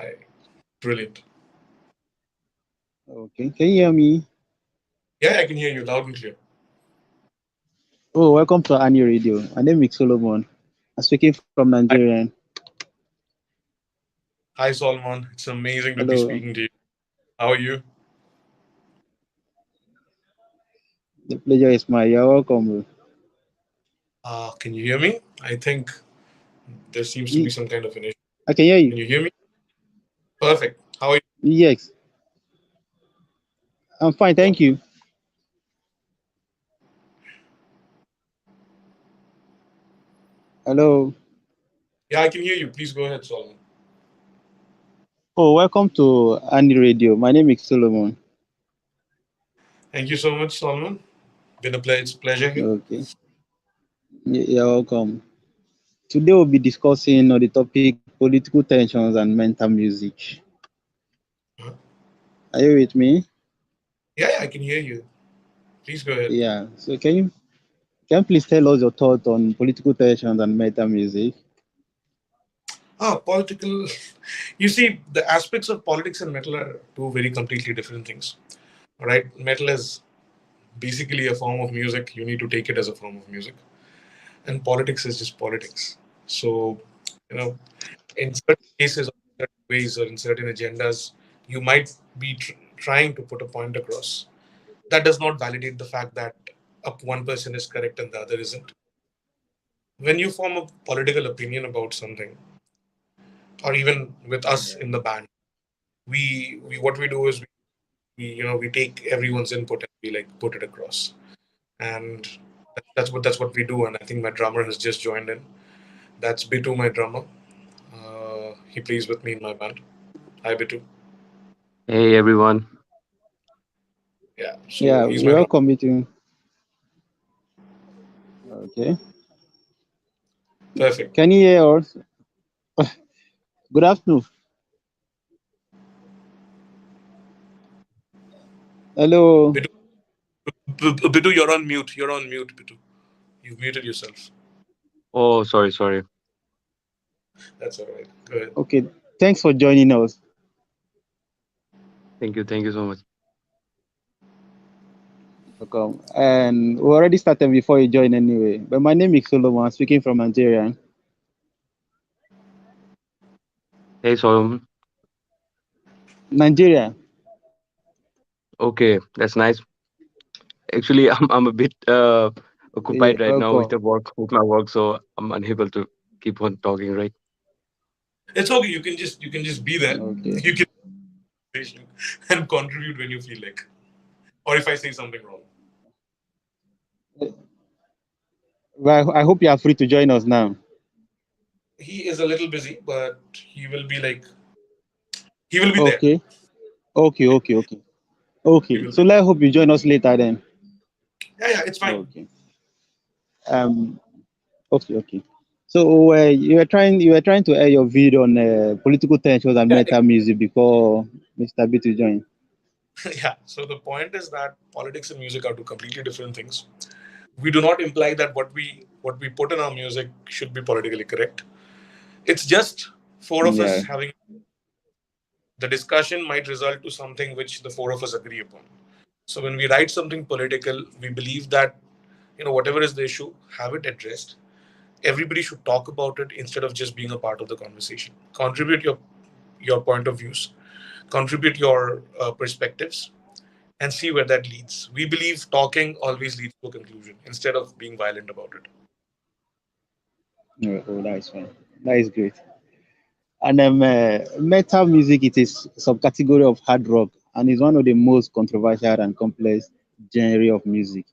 Hi. Brilliant. Okay, can you hear me? Yeah, I can hear you loud and clear. Oh, welcome to AnyRadio. My name is Solomon. I'm speaking from Hi, Nigerian. hi, Solomon. It's amazing to be Hello, speaking to you. How are you? the pleasure is mine. You're welcome. Can you hear me? I think there seems to be Ye- some kind of an issue. I can hear you. Can you hear me? Perfect. How are you? Yes, I'm fine, Yeah. thank you. Hello. Yeah, I can hear you. Please go ahead, Solomon. Oh, welcome to AnyRadio. My name is Solomon. Thank you so much, Solomon. Been a it's a pleasure here. Okay, you're welcome. Today we'll be discussing on the topic political tensions and mental music. Uh-huh. Are you with me? Yeah, I can hear you. Please go ahead. Yeah. So can you please tell us your thoughts on political tensions and mental music? Political. You see, the aspects of politics and metal are two very completely different things. Right? Metal is basically a form of music. You need to take it as a form of music. And politics is just politics. So, you know, in certain cases, or in certain ways, or in certain agendas, you might be trying to put a point across. That does not validate the fact that one person is correct and the other isn't. When you form a political opinion about something, or even with us in the band, we what we do is we take everyone's input and we like put it across, and that's what we do. And I think my drummer has just joined in. That's Bitu, my drummer. He plays with me in my band. Hi, Bitu. Hey everyone. Yeah, so Yeah, he's we my drummer. welcome you to. Okay. Perfect. Can you hear us? Good afternoon. Hello. Bitu, Bitu, you're on mute. You're on mute, Bitu. You've muted yourself. Oh, sorry. That's all right. Go ahead. Okay. Thanks for joining us. Thank you so much. Welcome. And we already started before you join anyway. But my name is Solomon. I'm speaking from Nigeria. Hey Solomon. Nigeria. Okay, that's nice. Actually, I'm a bit Yeah, occupied right now with welcome. the work with my work, so I'm unable to keep on talking. Right? It's okay. You can just be there. Okay. You can and contribute when you feel like, or if I say something wrong. Well, I hope you are free to join us now. He is a little busy, but he will be there. Okay. Okay. Okay. Okay. He Okay. will So be. let's hope you join us later then. Yeah, it's fine. Okay. Um. Okay. Okay. So you were trying to air your view on political tensions and Yeah, metal music before Mr. B to join. yeah. So the point is that politics and music are two completely different things. We do not imply that what we put in our music should be politically correct. It's just four of us Yeah. having the discussion might result to something which the four of us agree upon. So when we write something political, we believe that whatever is the issue, have it addressed. Everybody should talk about it instead of just being a part of the conversation. Contribute your point of views, contribute your perspectives, and see where that leads. We believe talking always leads to a conclusion instead of being violent about it. Oh, that is fine. That is great. And metal music it is subcategory of hard rock and is one of the most controversial and complex genre of music.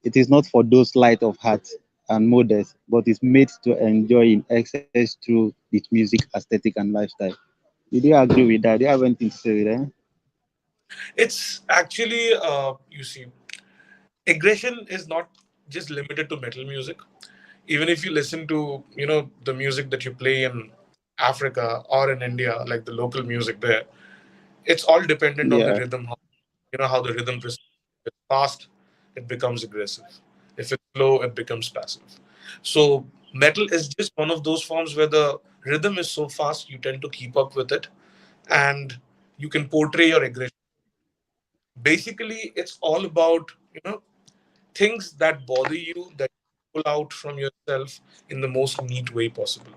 It is not for those light of heart and modest, but is made to enjoy in excess through its music aesthetic and lifestyle. Did you agree with that? Do you have anything to say with that? It's actually, you see, aggression is not just limited to metal music. Even if you listen to, the music that you play in Africa or in India, like the local music there, it's all dependent on the Yeah. rhythm. How the rhythm proceeds. If it's fast, it becomes aggressive. If it's slow, it becomes passive. So metal is just one of those forms where the rhythm is so fast you tend to keep up with it. and you can portray your aggression. Basically, it's all about, things that bother you, that you pull out from yourself in the most neat way possible.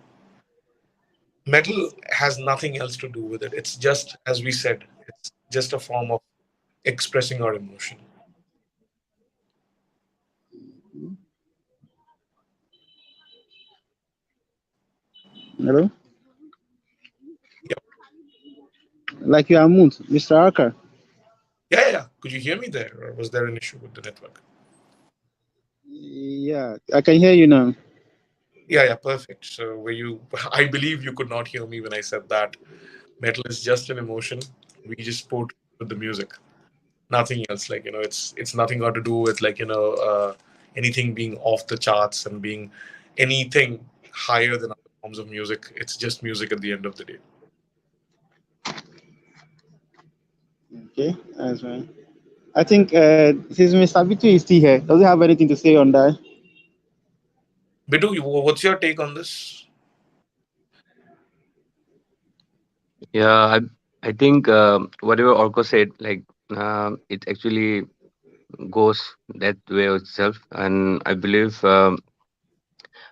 Metal has nothing else to do with it. It's just, as we said, it's just a form of expressing our emotion. Hello? Yeah. Like you are moved, Mr. Archer. Yeah. Could you hear me there, or was there an issue with the network? Yeah, I can hear you now. Yeah, perfect. So, were you? I believe you could not hear me when I said that metal is just an emotion. We just put with the music, nothing else. Like, it's nothing got to do with, like, anything being off the charts and being anything higher than other forms of music. It's just music at the end of the day. Okay, that's fine. I think since Mr. Bitu is still here, does he have anything to say on that? Bidu, what's your take on this? Yeah, I think whatever Orko said, like it actually goes that way itself, and I believe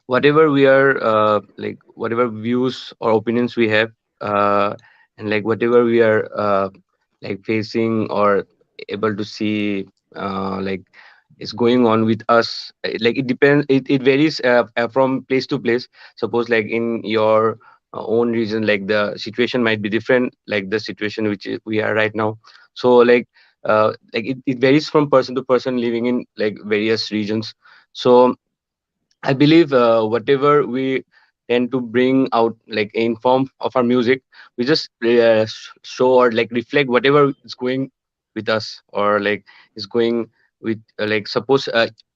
whatever we are like whatever views or opinions we have, uh, and like whatever we are like facing or able to see, like is going on with us, like it depends, it varies from place to place. Suppose like in your own region, like the situation might be different, like the situation which we are right now. So like it varies from person to person living in like various regions. So I believe whatever we tend to bring out, like in form of our music, we just show or like reflect whatever is going with us, or like is going with like suppose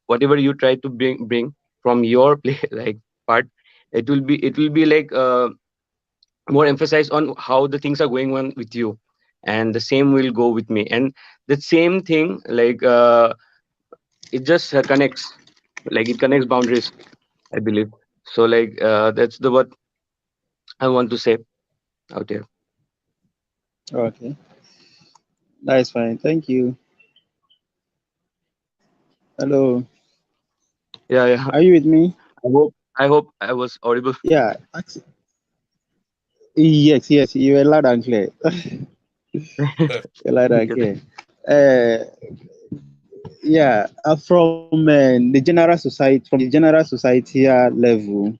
whatever you try to bring from your play like part, it will be like more emphasized on how the things are going on with you, and the same will go with me, and the same thing like it just connects, like it connects boundaries, I believe. So that's the what I want to say out here. Okay, that's fine. Thank you. Hello, Yeah, yeah. are you with me? I hope I was audible. Yeah. Yes, you are loud and clear. Perfect. You're loud and Okay, clear. Uh, yeah, from the general societal level,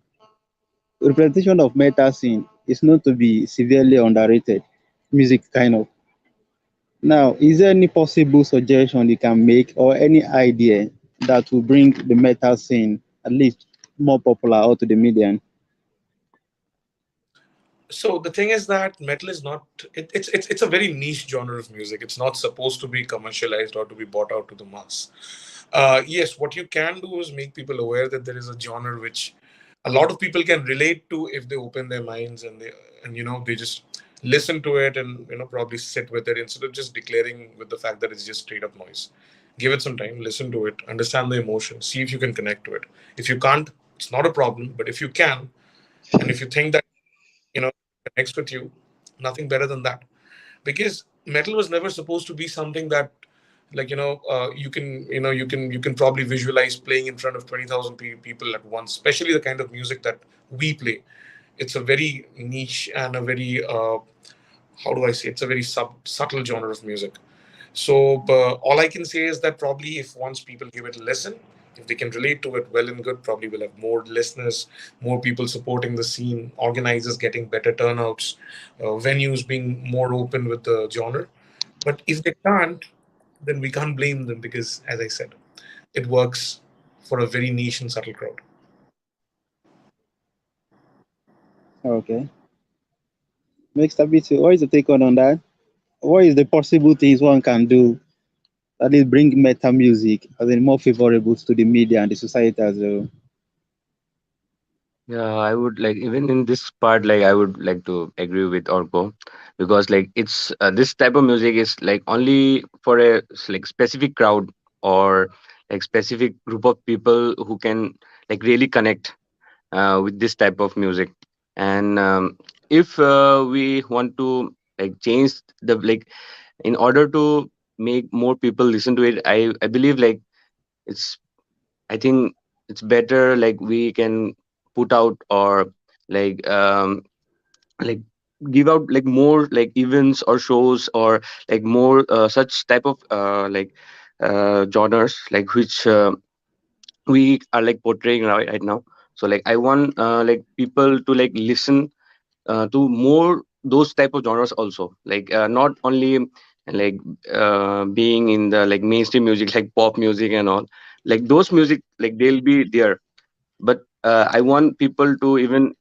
representation of metal scene is known to be severely underrated. Music, kind of. Now, is there any possible suggestion you can make or any idea that will bring the metal scene at least more popular out to the median? So the thing is that metal is not. It's a very niche genre of music. It's not supposed to be commercialized or to be bought out to the mass. Yes, what you can do is make people aware that there is a genre which a lot of people can relate to if they open their minds, and they just listen to it, and probably sit with it instead of just declaring with the fact that it's just straight up noise. Give it some time, listen to it, understand the emotion, see if you can connect to it. If you can't, it's not a problem. But if you can, and if you think that you know connects with you, nothing better than that. Because metal was never supposed to be something that, like, you can probably visualize playing in front of 20,000 people at once, especially the kind of music that we play. It's a very niche and a very how do I say, it's a very subtle genre of music. So all I can say is that probably if once people give it a listen, if they can relate to it, well and good. Probably we'll have more listeners, more people supporting the scene, organizers getting better turnouts, venues being more open with the genre. But if they can't, then we can't blame them because, as I said, it works for a very niche and subtle crowd. Okay. Next up, what is the take on that? What is the possible things one can do that is bring metal music as in more favorable to the media and the society as well? yeah, I would like, even in this part, like I would like to agree with Orko, because like it's this type of music is like only for a like specific crowd, or like specific group of people who can like really connect with this type of music. And if we want to like change the like in order to make more people listen to it. I believe like it's I think it's better like we can put out or like like give out like more like events or shows or like more such type of genres like which we are like portraying right now. So like I want like people to like listen to more those type of genres also, like not only like being in the like mainstream music like pop music and all, like those music like they'll be there, but I want people to even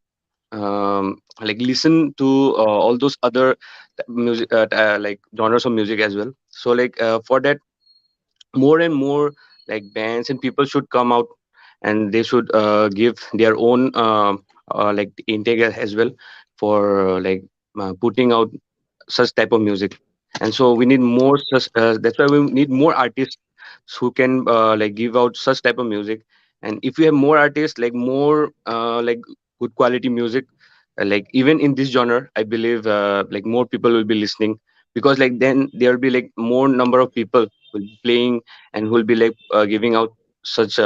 like listen to all those other music like genres of music as well. So like for that more and more like bands and people should come out and they should give their own like intake as well for putting out such type of music. And so we need more such that's why we need more artists who can like give out such type of music. And if we have more artists like more like good quality music, like even in this genre I believe like more people will be listening, because like then there will be like more number of people will be playing and who will be like giving out such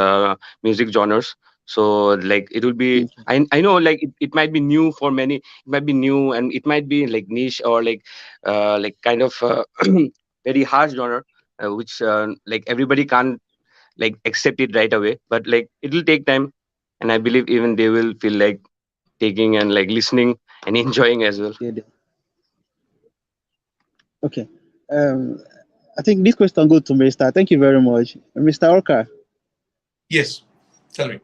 music genres. So like it will be Okay. I know like it might be new for many, it might be new and it might be like niche or like kind of very harsh genre which like everybody can't like accept it right away, but like it will take time, and I believe even they will feel like taking and like listening and enjoying as well. Yeah, okay. Um, I think this question goes to Mr. Thank you very much, Mr. Orca. Yes, tell me.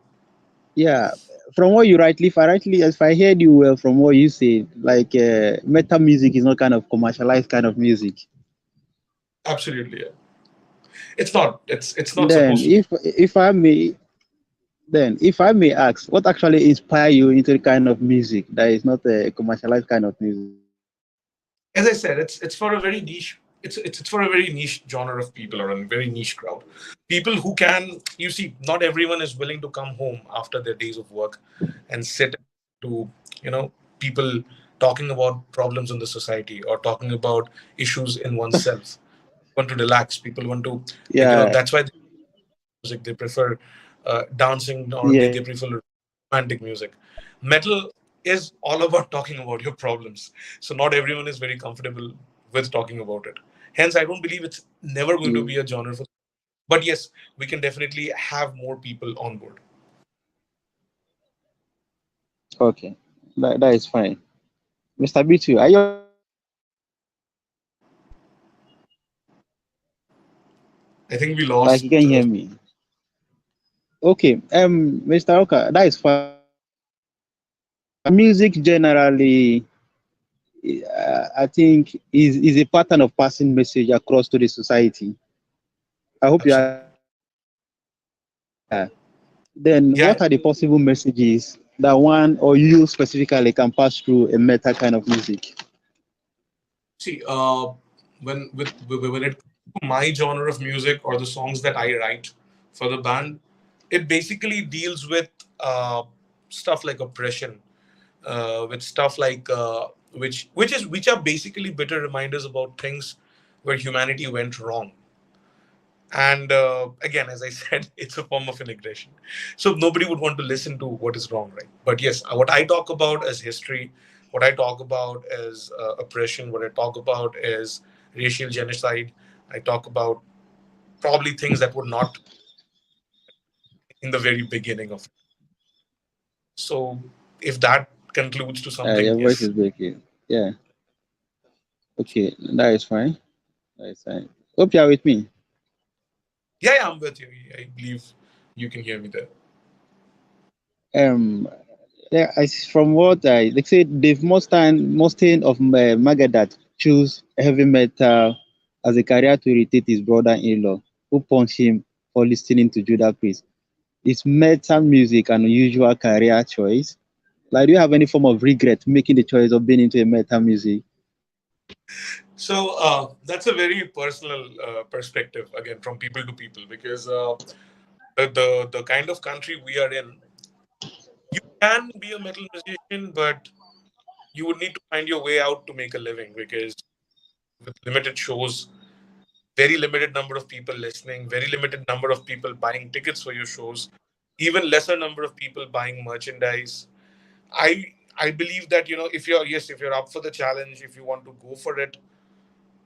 Yeah, from what you rightly, if I heard you well from what you said, like metal music is not kind of commercialized kind of music. Absolutely, yeah. It's not. It's not Then, supposed to be. if I may ask, what actually inspire you into the kind of music that is not a commercialized kind of music? As I said, it's for a very niche. It's for a very niche genre of people or a very niche crowd. People who can, you see, not everyone is willing to come home after their days of work and sit to, people talking about problems in the society or talking about issues in oneself. Want to relax. People want to, like, Yeah, that's why music. They prefer dancing, or they yeah, prefer romantic music. Metal is all about talking about your problems. So not everyone is very comfortable with talking about it. Hence, I don't believe it's never going to be a genre for. But yes, we can definitely have more people on board. okay, that is fine. Mr. B2, are you able to hear me? I think we Like lost. you can hear me. Okay, Mr. Oka, that is fine. Music generally, I think, is a pattern of passing message across to the society. I hope you Absolutely. agree. Yeah. Then, Yeah. what are the possible messages that one or you specifically can pass through a meta kind of music? See, when it comes to my genre of music or the songs that I write for the band, it basically deals with stuff like oppression, with stuff like which are basically bitter reminders about things where humanity went wrong. And again, as I said, it's a form of an aggression. So nobody would want to listen to what is wrong, right? But yes, what I talk about is history. What I talk about is oppression. What I talk about is racial genocide. I talk about probably things that were not in the very beginning of it. So if that concludes to something, Your voice yes. is breaking. Yeah. Okay, that is fine. That is fine. Hope you are with me. Yeah, yeah, I'm with you. I believe you can hear me there. Um, yeah, from what I like say, Dave Mustaine of Magadat choose heavy metal as a career to irritate his brother-in-law, who punched him for listening to Judas Priest. Is metal music an unusual career choice? Like, do you have any form of regret making the choice of being into a metal music? So that's a very personal perspective, again, from people to people, because the kind of country we are in, you can be a metal musician, but you would need to find your way out to make a living, because with limited shows, very limited number of people listening, very limited number of people buying tickets for your shows, even lesser number of people buying merchandise. I I believe that, if you're, yes, if you're up for the challenge, if you want to go for it,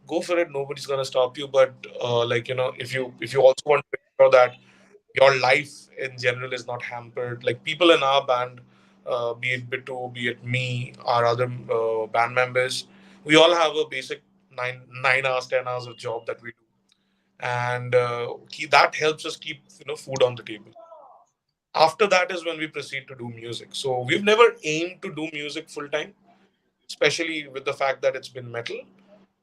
go for it. Nobody's gonna stop you. But if you also want to ensure that your life in general is not hampered, like people in our band, be it Bittu, be it me, our other band members, we all have a basic 9 hours, 10 hours of job that we do, and that helps us keep food on the table. After that is when we proceed to do music. So we've never aimed to do music full time, especially with the fact that it's been metal.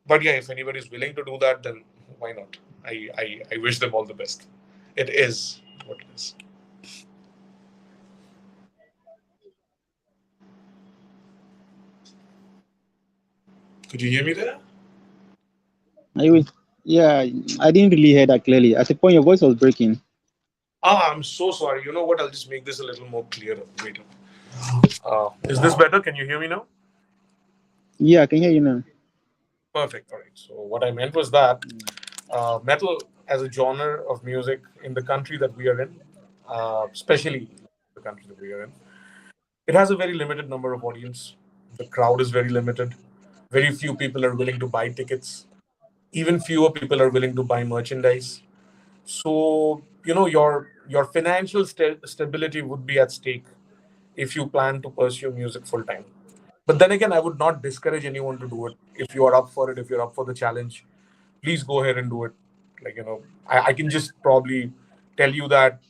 But yeah, if anybody's willing to do that, then why not? I wish them all the best. It is what it is. Could you hear me there? Are you with? Yeah, I didn't really hear that clearly. At the point, your voice was breaking. Ah, I'm so sorry. You know what? I'll just make this a little more clearer. Wait. Is this better? Can you hear me now? Yeah, I can hear you now. Perfect. All right. So what I meant was that metal as a genre of music in the country that we are in, especially the country that we are in, it has a very limited number of audience. The crowd is very limited. Very few people are willing to buy tickets. Even fewer people are willing to buy merchandise. So your financial stability would be at stake if you plan to pursue music full time. But then again, I would not discourage anyone to do it. If you are up for it, if you're up for the challenge, please go ahead and do it. I can just probably tell you that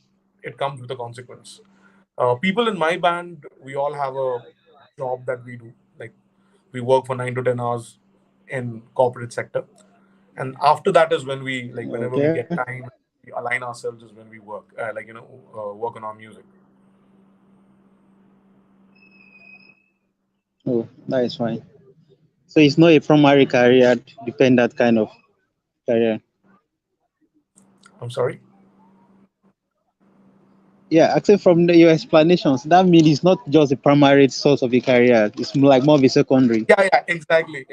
it comes with a consequence. People in my band, we all have a job that we do. Like, we work for 9 to 10 hours in corporate sector, and after that is when we, like, whenever we Okay. get time, we align ourselves is when we work, work on our music. Oh, that is fine. So it's not a primary career dependent kind of career. I'm sorry. Yeah, except from your explanations, that means it's not just a primary source of a career. It's like more of a secondary. Yeah, exactly.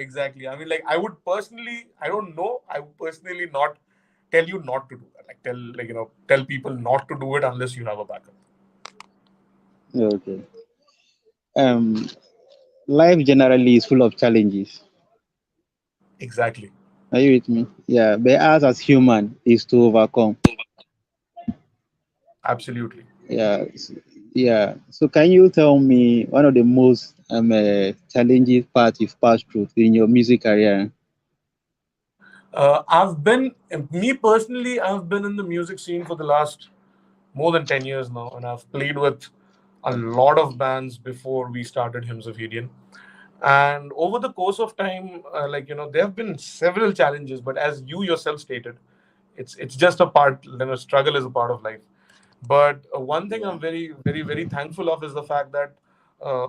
I mean, like, I would personally, I don't know, I would personally not tell you not to do that. Like, tell people not to do it unless you have a backup. Okay. Um, Life generally is full of challenges. Exactly. Are you with me? Yeah, but us as human is to overcome. Absolutely. Yeah, yeah. So can you tell me one of the most challenging parts you've passed through in your music career? Me personally, I've been in the music scene for the last more than 10 years now, and I've played with a lot of bands before we started Hymns of Hadean. And over the course of time, there have been several challenges, but as you yourself stated, it's just a part. Struggle is a part of life. But one thing I'm very, very, very thankful of is the fact that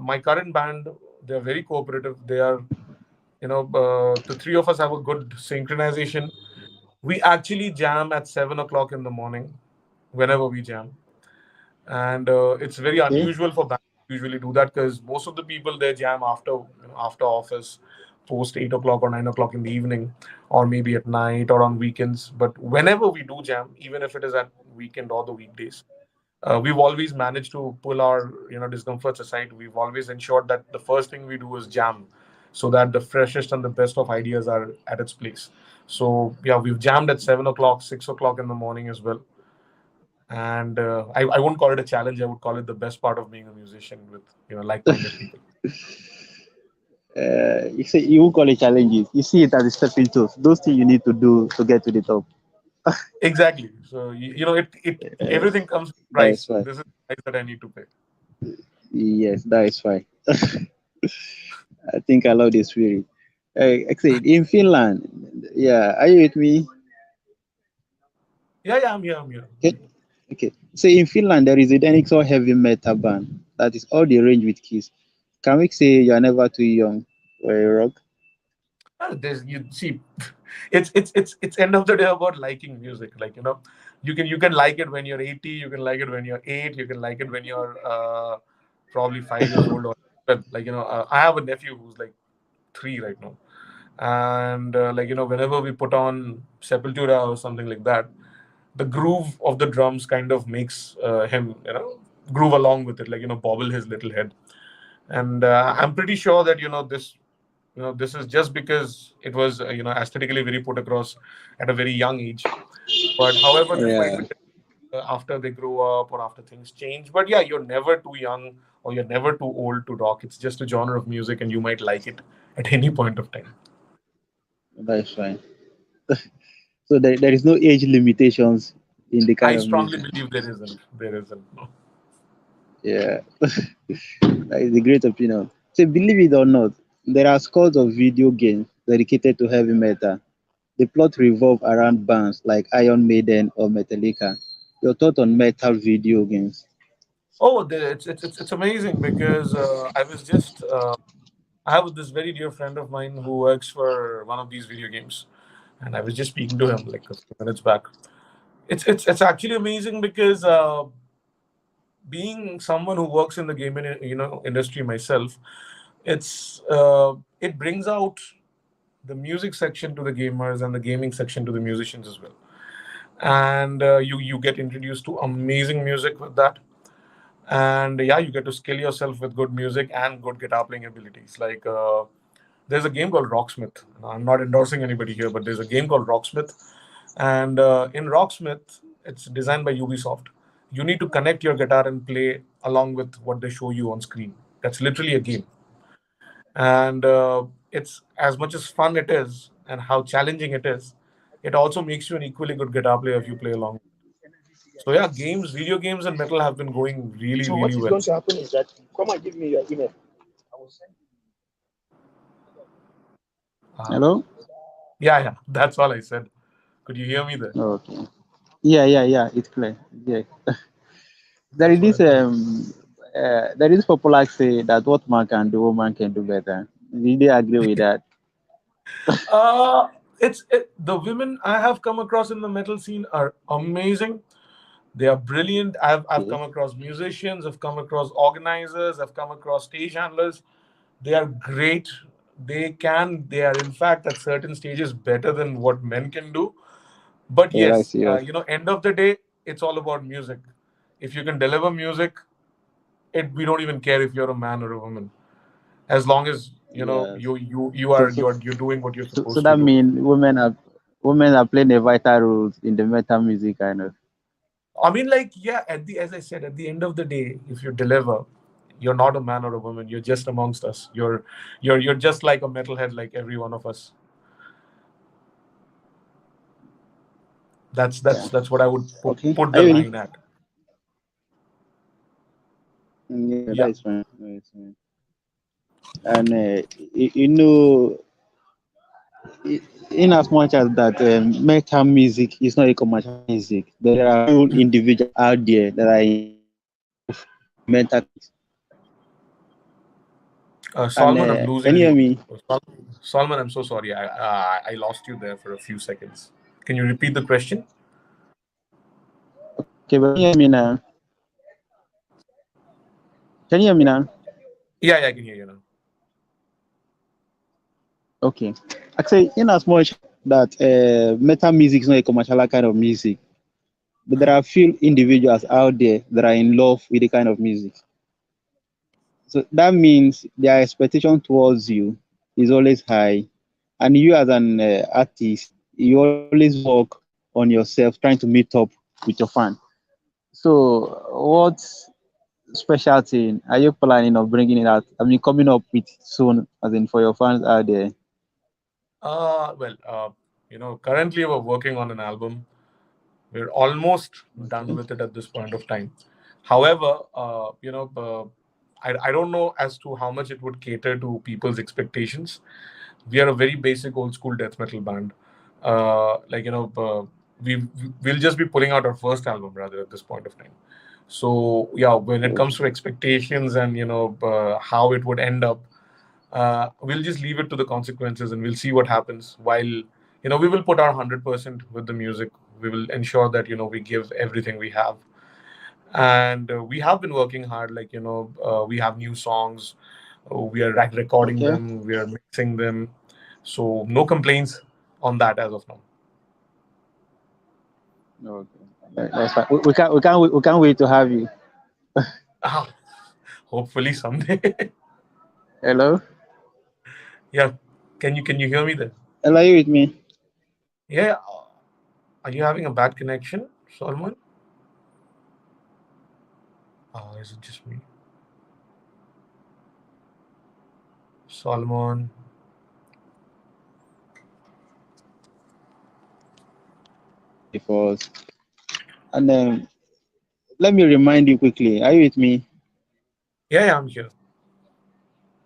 my current band, they're very cooperative. They are, the three of us have a good synchronization. We actually jam at 7 o'clock in the morning whenever we jam, and it's very Okay. unusual for bands to usually do that, because most of the people, they jam after office, post 8 o'clock or 9 o'clock in the evening, or maybe at night or on weekends. But whenever we do jam, even if it is at weekend or the weekdays, we've always managed to pull our discomforts aside. We've always ensured that the first thing we do is jam, so that the freshest and the best of ideas are at its place. So yeah, we've jammed at 7 o'clock, 6 o'clock in the morning as well. And I won't call it a challenge. I would call it the best part of being a musician with like-minded people. You say you won't call it challenges. You see it as a stepping stone. Those things you need to do to get to the top. Exactly. So it Uh, everything comes with that is price. fine. This is the price that I need to pay. Yes, that is fine. I think I love the spirit. Actually, in Finland, yeah, are you with me? Yeah, I'm here. I'm here. Okay. Okay. So in Finland, there is a Denixor heavy metal band that is all the range with keys. Can we say you are never too young for a rock? There's you see, it's end of the day about liking music. Like, you can like it when you're 80, you can like it when you're 8, you can like it when you're probably 5 years old. well, I have a nephew who's like 3 right now, and whenever we put on Sepultura or something like that, the groove of the drums kind of makes him groove along with it, bobble his little head. And I'm pretty sure that this is just because it was aesthetically very put across at a very young age. But however, this might Yeah, be after they grow up or after things change. But yeah, you're never too young or you're never too old to rock. It's just a genre of music, and you might like it at any point of time. that's fine. So there is no age limitations in the I kind of strongly music. believe there isn't. There isn't. No. Yeah, that is a great opinion. So believe it or not, there are scores of video games dedicated to heavy metal. The plot revolve around bands like Iron Maiden or Metallica. Your thought on metal video games? Oh, it's amazing because I was just I have this very dear friend of mine who works for one of these video games, and I was just speaking to him like a few minutes back. It's actually amazing because being someone who works in the gaming industry myself, it brings out the music section to the gamers and the gaming section to the musicians as well. And you get introduced to amazing music with that. And yeah, you get to skill yourself with good music and good guitar playing abilities. There's a game called Rocksmith. I'm not endorsing anybody here, but there's a game called Rocksmith, and in Rocksmith, it's designed by Ubisoft. You need to connect your guitar and play along with what they show you on screen. That's literally a game, and it's as much as fun it is and how challenging it is. It also makes you an equally good guitar player if you play along. So yeah, video games, and metal have been going really, So what really is well. going to happen is that come and give me your email. I will send Uh, Hello? yeah, yeah, that's all I said. Could you hear me there? Okay. Yeah. It's clear. Yeah. There is That's what I this thought. there is popular say that what man can do, woman can do better. Did they agree with that? Uh, the women I have come across in the metal scene are amazing. They are brilliant. I've Okay. come across musicians, I've come across organizers, I've come across stage handlers. They are great. They are in fact at certain stages better than what men can do. But Yeah, that's yes, serious. end of the day, it's all about music. If you can deliver music, we don't even care if you're a man or a woman, as long as Yes. you are So so you're doing what you're so supposed to that do. means women are playing a vital role in the metal music kind of. I mean, yeah, as I said, at the end of the day, if you deliver, you're not a man or a woman. You're just amongst us. You're just like a metalhead, like every one of us. That's Yeah. that's that's what I would Okay. put Are the you ready? line at. Yeah, that Yeah. is fine. That is fine. And you know, in as much as that metal music is not a commercial music, but there are few individuals out there that are in mental. And Salman, I'm losing can you hear you. me? Salman, I'm so sorry. I lost you there for a few seconds. Can you repeat the question? Okay, but can you hear me now? Can you hear me now? Yeah, yeah, I can hear you now. Okay. I say, in as much that metal music is not a commercial kind of music, but there are few individuals out there that are in love with the kind of music. So that means their expectation towards you is always high, and you as an artist, you always work on yourself, trying to meet up with your fan. So, what special thing are you planning of bringing it out? I mean, coming up with soon, as in for your fans out there. Well, currently we're working on an album. We're almost done Okay. with it at this point of time. However, I don't know as to how much it would cater to people's expectations. We are a very basic old school death metal band. We we'll just be pulling out our first album rather at this point of time. So yeah, when it comes to Okay. expectations and how it would end up, we'll just leave it to the consequences and we'll see what happens. While we will put our 100% with the music. We will ensure that we give everything we have, and we have been working hard. We have new songs. We are recording Okay. them, we are mixing them. So no complaints on that as of now. Okay. That's fine. We can't wait to have you. Ah, hopefully someday. Hello. Yeah. Can you hear me then? Hello, are you with me? Yeah. Are you having a bad connection, Solomon? Is it just me? Solomon. Before us. And let me remind you quickly. Are you with me? Yeah, yeah, I'm here.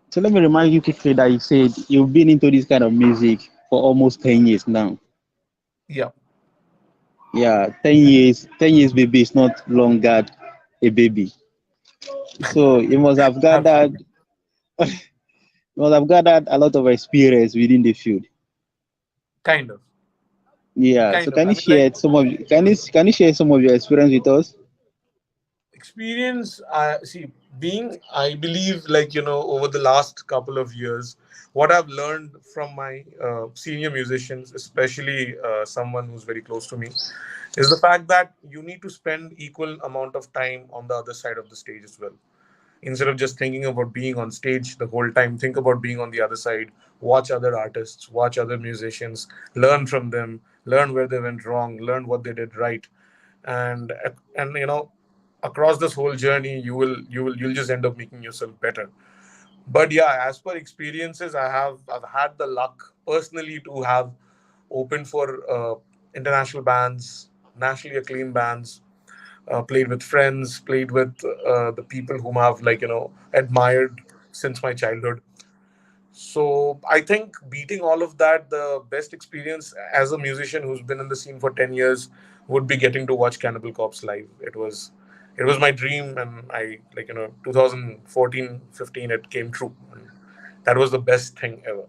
So let me remind you quickly that you said you've been into this kind of music for almost 10 years now. Yeah. Yeah, 10 years. 10 years, baby, is not longer a baby. So you must have gathered, Absolutely. a lot of experience within the field. Kind of. Yeah. So Kind of. can I you mean, like, share some of can you share some of your experience with us? experience, I see, being, I believe, like, over the last couple of years, what I've learned from my senior musicians, especially someone who's very close to me, is the fact that you need to spend equal amount of time on the other side of the stage as well. Instead of just thinking about being on stage the whole time, think about being on the other side, watch other artists, watch other musicians, learn from them, learn where they went wrong, learn what they did right. And across this whole journey, you'll just end up making yourself better. But yeah, as per experiences, I've had the luck personally to have opened for international bands, nationally acclaimed bands, played with friends, played with the people whom I've, like, admired since my childhood. So I think beating all of that, the best experience as a musician who's been in the scene for 10 years would be getting to watch Cannibal Corpse live. It was my dream, and I, like, 2014, 15, it came true. And that was the best thing ever.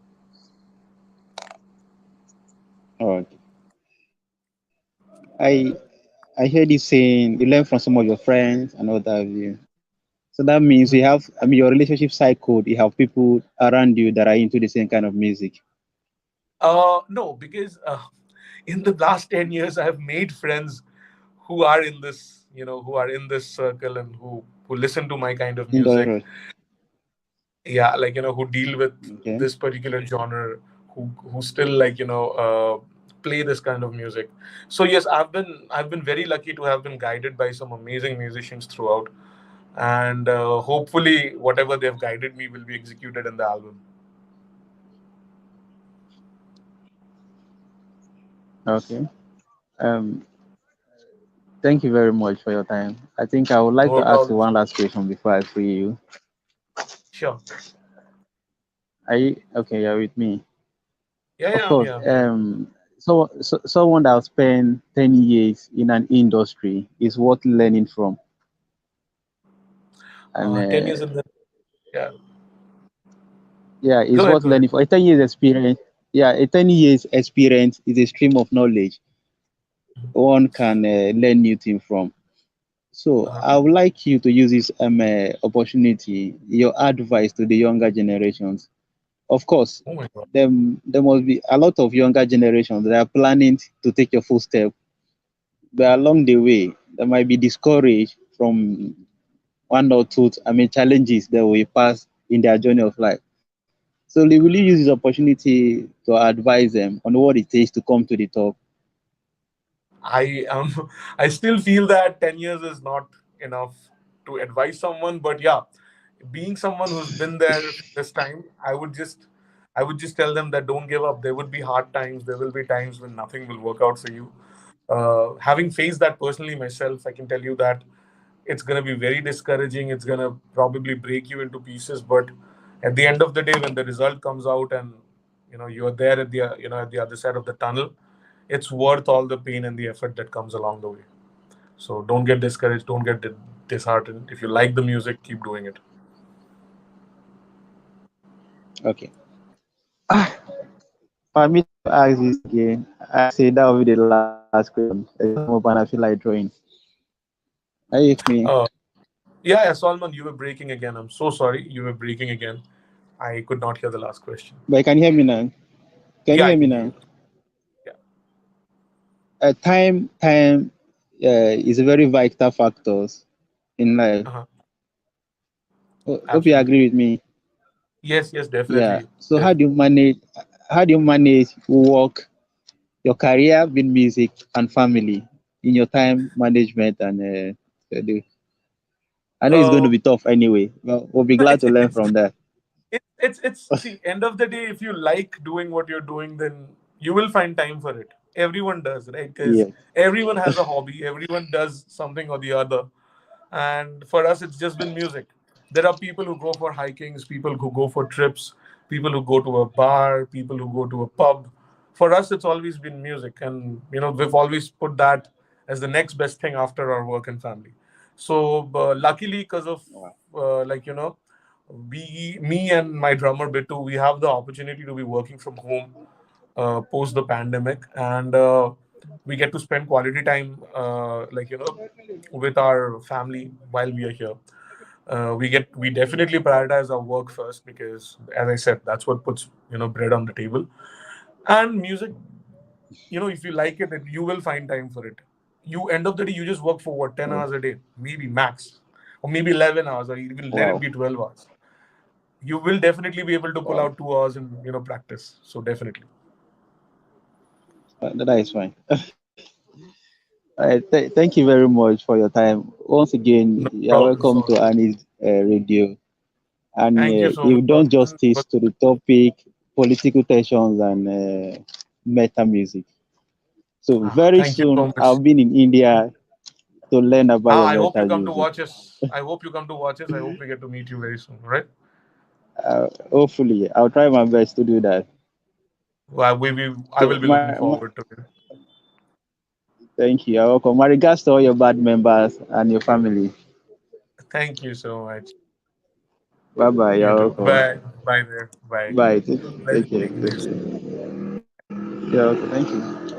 Oh, I I heard you saying you learn from some of your friends and what have you. So that means you have, I mean, your relationship cycle, you have people around you that are into the same kind of music. No, because in the last 10 years, I have made friends who are in this, who are in this circle, and who listen to my kind of music. Industry. Yeah, like, who deal with Okay. this particular genre, who still, like, play this kind of music. So yes, I've been very lucky to have been guided by some amazing musicians throughout, and hopefully whatever they've guided me will be executed in the album. Okay. Um, Thank you very much for your time. I think I would like No to ask you problem. one last question before I free you. Sure. Are you okay? You're with me. Yeah, Of yeah, I'm course. here. I'm here. Someone that spent 10 years in an industry is worth learning from. And 10 years in the, yeah. yeah, it's Go ahead. worth Go ahead. learning for. A 10 years experience. Yeah, a 10 years experience is a stream of knowledge one can learn new things from. So Uh-huh. I would like you to use this opportunity, your advice to the younger generations. Of course, Oh my God. there must be a lot of younger generations that are planning to take your footstep, but along the way, they might be discouraged from one or two, I mean, challenges that will pass in their journey of life. So will you use this opportunity to advise them on what it takes to come to the top? I I still feel that 10 years is not enough to advise someone, but yeah, being someone who's been there this time, I would just tell them that don't give up. There would be hard times. There will be times when nothing will work out for you. Having faced that personally myself, I can tell you that it's gonna be very discouraging. It's gonna probably break you into pieces. But at the end of the day, when the result comes out, and you're there at the other side of the tunnel, it's worth all the pain and the effort that comes along the way. So don't get discouraged. Don't get disheartened. If you like the music, keep doing it. Okay. Permit me to ask this again. I say that will be the last question. I just come up and I feel like drawing. Are you with me? Uh, yeah, yeah, Salman, you were breaking again. I'm so sorry. You were breaking again. I could not hear the last question. But can you hear me now? Can you Yeah, I hear me can hear you. now? Yeah. Time is a very vital factor in life. Uh-huh. Hope you Absolutely. agree with me. Yes, yes, Yeah. definitely. So how do you Definitely. manage? How do you manage work, your career, being music, and family in your time management and schedule? I know it's going to Uh, be tough anyway. Well, we'll be glad to learn it's from that. it's see, end of the day, if you like doing what you're doing, then you will find time for it. Everyone does, right? Because Yeah. everyone has a hobby, everyone does something or the other. And for us, it's just been music. There are people who go for hikings, people who go for trips, people who go to a bar, people who go to a pub. For us, it's always been music, and we've always put that as the next best thing after our work and family. So luckily, because of Wow. me and my drummer Bitu, we have the opportunity to be working from home post the pandemic, and we get to spend quality time, with our family while we are here. We definitely prioritize our work first because, as I said, that's what puts bread on the table. And music, if you like it, you will find time for it. You end of the day, you just work for what, 10 hours a day, maybe max, or maybe 11 hours, or even let it Wow. be 12 hours. You will definitely be able to pull Wow. out 2 hours and practice. So definitely. That is fine. Thank you very much for your time. Once again, No you are problem, welcome to Saul. Annie's radio. And Thank you so much. you've done justice to the topic, political tensions and meta music. So very Thank you soon, so much. I'll be in India to learn about your I hope you meta come to music. watch us. I hope you come to watch us. I hope we get to meet you very soon. All right? Hopefully, I'll try my best to do that. I So will be looking forward to it. thank you. You're welcome. My regards to all your band members and your family. Thank you so much. Bye bye. You You're too. welcome. Bye. Bye there. Bye. Bye. Pleasure Take care. speaking to Take you. care. You're welcome. Thank you.